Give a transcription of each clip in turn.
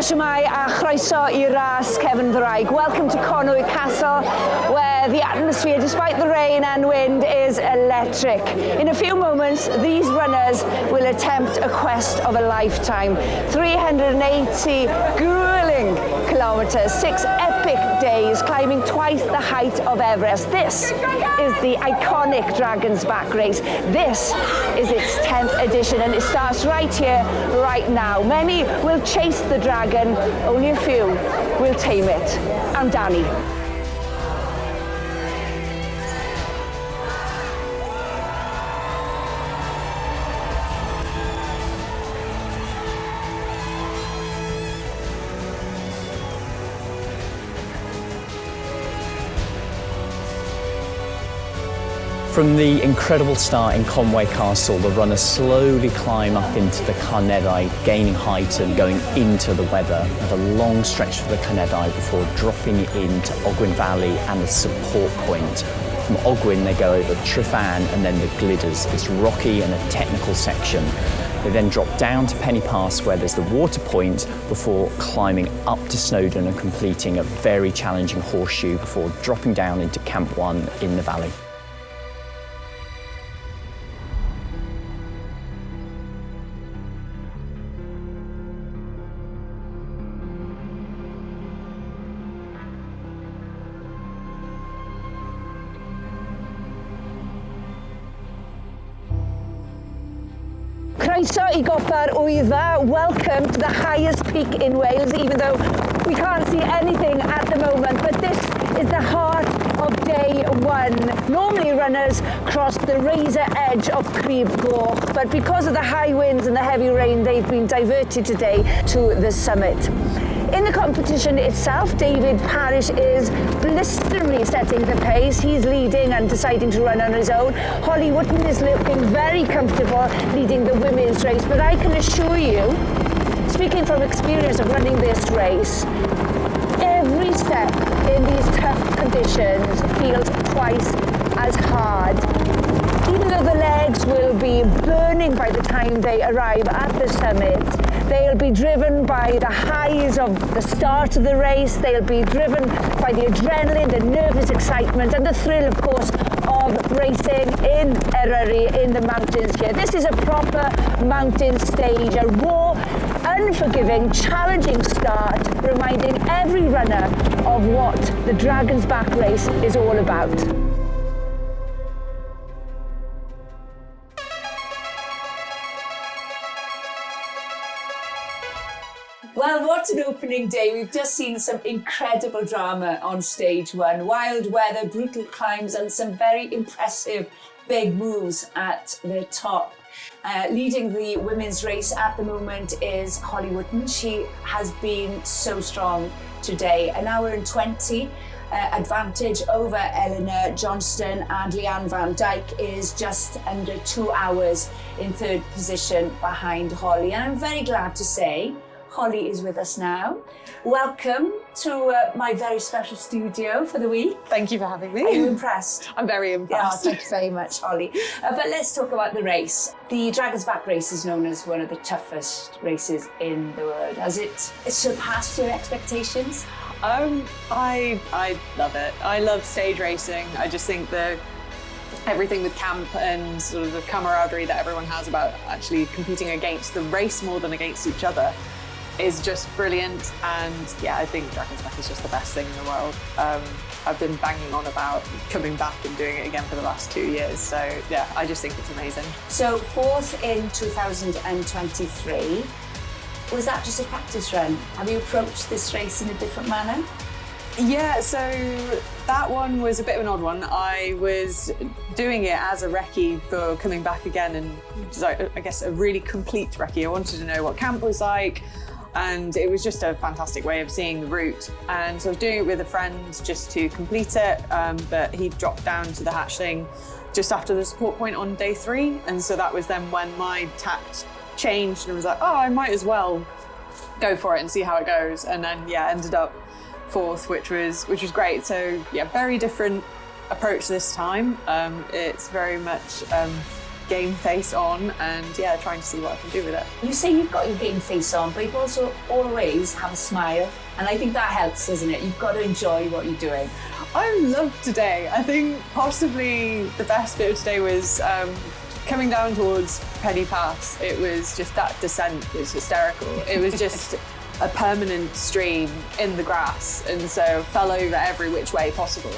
shwmae a chroeso I ras Cefn Ddraig. Welcome to Conwy Castle, where the atmosphere, despite the rain and wind, is electric. In a few moments, these runners will attempt a quest of a lifetime. 380 grueling kilometres, 6 epic days, climbing twice the height of Everest. This is the iconic Dragon's Back race. This is its 10th edition, and it starts right here, right now. Many will chase the dragon, only a few will tame it. I'm Danny. From the incredible start in Conwy Castle, the runners slowly climb up into the Carneddau, gaining height and going into the weather, with a long stretch for the Carneddau before dropping into Ogwen Valley and the support point. From Ogwen they go over Tryfan and then the Gliders, this rocky and a technical section. They then drop down to Penny Pass, where there's the water point, before climbing up to Snowdon and completing a very challenging horseshoe before dropping down into Camp 1 in the valley. Croeso I Gopa'r Wyddfa. Welcome to the highest peak in Wales, even though we can't see anything at the moment, but this is the heart of day one. Normally runners cross the razor edge of Crib Goch, but because of the high winds and the heavy rain, they've been diverted today to the summit. In the competition itself, David Parish is blisteringly setting the pace. He's leading and deciding to run on his own. Holly Wootten is looking very comfortable leading the women's race, but I can assure you, speaking from experience of running this race, every step in these tough conditions feels twice as hard. Even though the legs will be burning by the time they arrive at the summit, they'll be driven by the highs of the start of the race, they'll be driven by the adrenaline, the nervous excitement, and the thrill, of course, of racing in Eryri, in the mountains here. This is a proper mountain stage, a raw, unforgiving, challenging start, reminding every runner of what the Dragon's Back race is all about. Well, what an opening day. We've just seen some incredible drama on stage one. Wild weather, brutal climbs, and some very impressive big moves at the top. Leading the women's race at the moment is Holly Wootten. She has been so strong today. An hour and 20 advantage over Eleanor Johnston, and Leanne Van Dyke is just under 2 hours in third position behind Holly. And I'm very glad to say Holly is with us now. Welcome to my very special studio for the week. Thank you for having me. Are you impressed? I'm very impressed. Yeah, thank you very much, Holly. But let's talk about the race. The Dragon's Back race is known as one of the toughest races in the world. Has it surpassed your expectations? I love it. I love stage racing. I just think that everything with camp and sort of the camaraderie that everyone has about actually competing against the race more than against each other is just brilliant. And yeah, I think Dragon's Back is just the best thing in the world. I've been banging on about coming back and doing it again for the last 2 years. So yeah, I just think it's amazing. So fourth in 2023, was that just a practice run? Have you approached this race in a different manner? Yeah, so that one was a bit of an odd one. I was doing it as a recce for coming back again, and so I guess a really complete recce. I wanted to know what camp was like, and it was just a fantastic way of seeing the route. And so I was doing it with a friend just to complete it, but he dropped down to the hatchling just after the support point on day 3, and so that was then when my tact changed and I was like, oh, I might as well go for it and see how it goes. And then yeah, ended up fourth, which was great. So yeah, very different approach this time. It's very much game face on and trying to see what I can do with it. You say you've got your game face on, but you've also always have a smile. And I think that helps, doesn't it? You've got to enjoy what you're doing. I loved today. I think possibly the best bit of today was coming down towards Penny Pass. It was just that descent was hysterical. It was just a permanent stream in the grass, and so fell over every which way possible.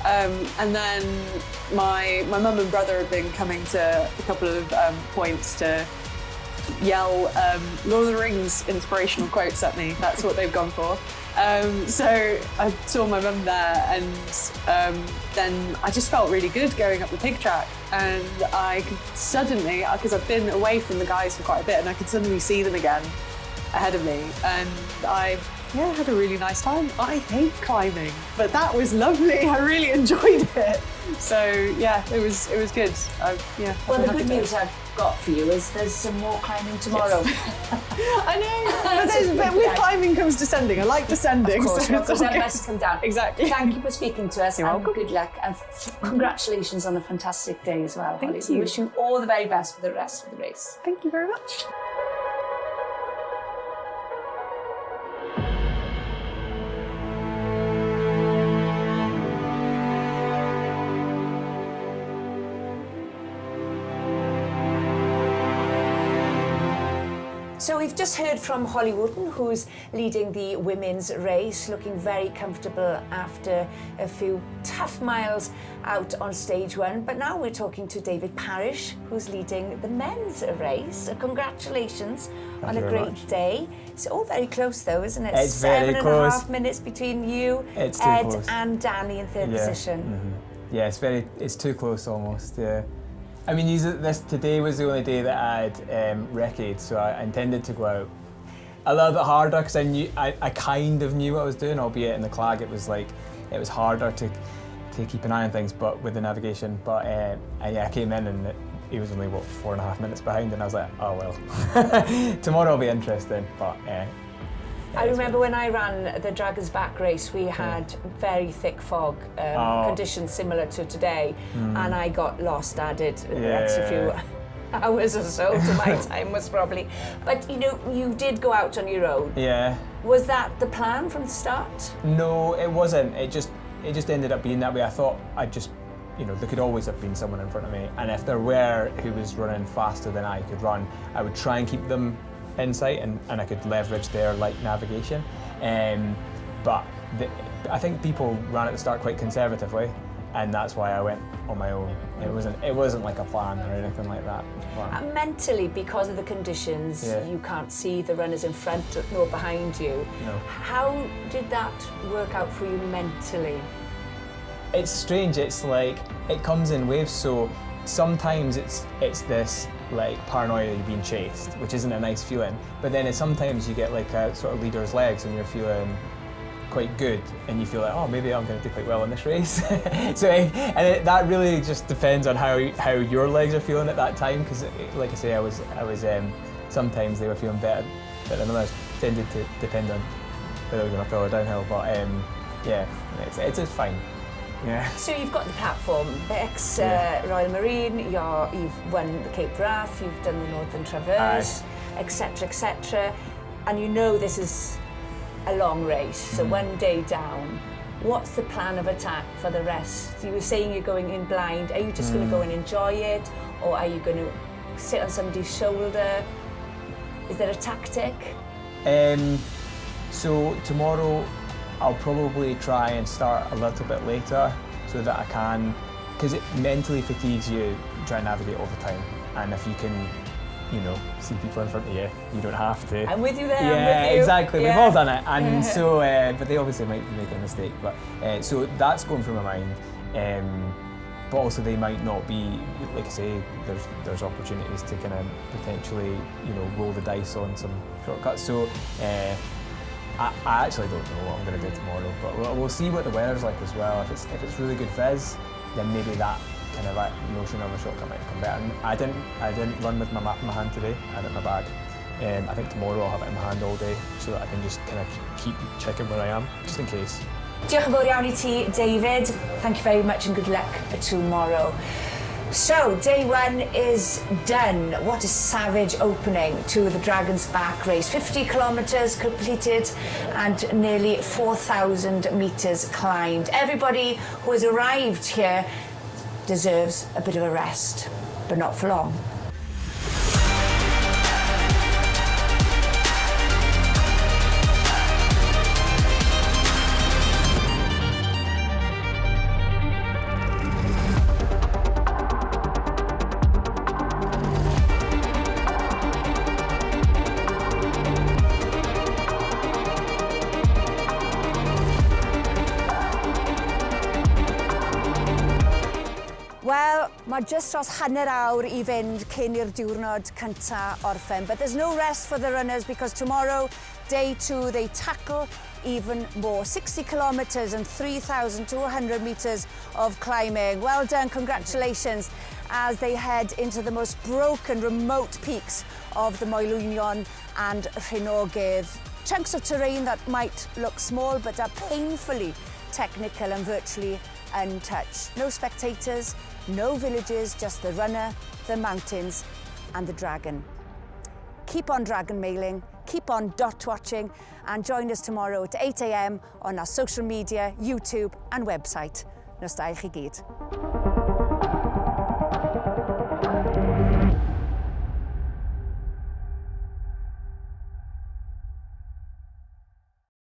And then my mum and brother have been coming to a couple of points to yell Lord of the Rings inspirational quotes at me. That's what they've gone for. So I saw my mum there, and then I just felt really good going up the pig track, and I could suddenly, because I've been away from the guys for quite a bit, and I could suddenly see them again ahead of me, and I had a really nice time. I hate climbing, but that was lovely. I really enjoyed it. So it was good. Well, the good news I've got for you is there's some more climbing tomorrow. I know, but with climbing comes descending. I like descending. Of course, so because that best come down. Exactly. Thank you for speaking to us. You're and welcome. Good luck, and congratulations on a fantastic day as well, Holly. Thank you. We wish you all the very best for the rest of the race. Thank you very much. So we've just heard from Holly Wootten, who's leading the women's race, looking very comfortable after a few tough miles out on stage one. But now we're talking to David Parish, who's leading the men's race. So congratulations on a great day. It's all very close though, isn't it? It's very close. 7.5 minutes between you, It's too Ed close. and Danny in third position. Mm-hmm. Yeah, it's too close almost, yeah. I mean, today was the only day that I'd recce'd, so I intended to go out a little bit harder because I kind of knew what I was doing, albeit in the clag it was harder to keep an eye on things, but with the navigation. But I came in and he was only 4.5 minutes behind, and I was like, oh well, tomorrow will be interesting. But I remember when I ran the Dragon's Back race, we had very thick fog, conditions similar to today, and I got lost, added the extra few hours or so to my time was probably. But you did go out on your own. Yeah. Was that the plan from the start? No, it wasn't. It just ended up being that way. I thought there could always have been someone in front of me, and if there were who was running faster than I could run, I would try and keep them in sight, and I could leverage their light navigation. But I think people ran at the start quite conservatively, and that's why I went on my own. It wasn't like a plan or anything like that. And mentally, because of the conditions, you can't see the runners in front nor behind you. No. How did that work out for you mentally? It's strange. It's like it comes in waves. So sometimes it's this like paranoia that you're being chased, which isn't a nice feeling. But then sometimes you get like a sort of leader's legs, and you're feeling quite good, and you feel like, oh, maybe I'm going to do quite well in this race. That really just depends on how your legs are feeling at that time. Because, like I say, I was sometimes they were feeling better than others. Tended to depend on whether we're going to uphill or downhill. But it's fine. Yeah. So you've got the platform, the ex-Royal Marine, you've won the Cape Wrath, you've done the Northern Traverse, etc., etc. And this is a long race, so one day down. What's the plan of attack for the rest? You were saying you're going in blind. Are you just going to go and enjoy it, or are you going to sit on somebody's shoulder? Is there a tactic? So tomorrow I'll probably try and start a little bit later so that I can, because it mentally fatigues you trying to navigate all the time. And if you can, see people in front of you, you don't have to. I'm with you there. Yeah, I'm with you. Exactly. Yeah. We've all done it, and so, but they obviously might be making a mistake. But so that's going through my mind. But also they might not be, like I say, there's opportunities to kind of potentially, roll the dice on some shortcuts. So. I actually don't know what I'm going to do tomorrow, but we'll see what the weather's like as well. If it's really good fizz, then maybe that kind of like notion of a shortcut might come better. And I didn't run with my map in my hand today. I had it in my bag. I think tomorrow I'll have it in my hand all day so that I can just kind of keep checking where I am, just in case. Diolch yn fawr iawn I ti, David. Thank you very much and good luck tomorrow. So, day one is done. What a savage opening to the Dragon's Back race. 50 kilometres completed and nearly 4,000 metres climbed. Everybody who has arrived here deserves a bit of a rest, but not for long. Wel, mae just dros hanner awr I fynd cyn i'r diwrnod cynta orffen. But there's no rest for the runners because tomorrow, day 2, they tackle even more. 60 kilometres and 3,200 metres of climbing. Well done, congratulations, as they head into the most broken, remote peaks of the Moelwynion and Rhinogydd. Chunks of terrain that might look small but are painfully technical and virtually untouched. No spectators, no villages, just the runner, the mountains and the dragon. Keep on dragon mailing, keep on dot watching and join us tomorrow at 8 AM on our social media, YouTube and website. Nos da I chi gyd.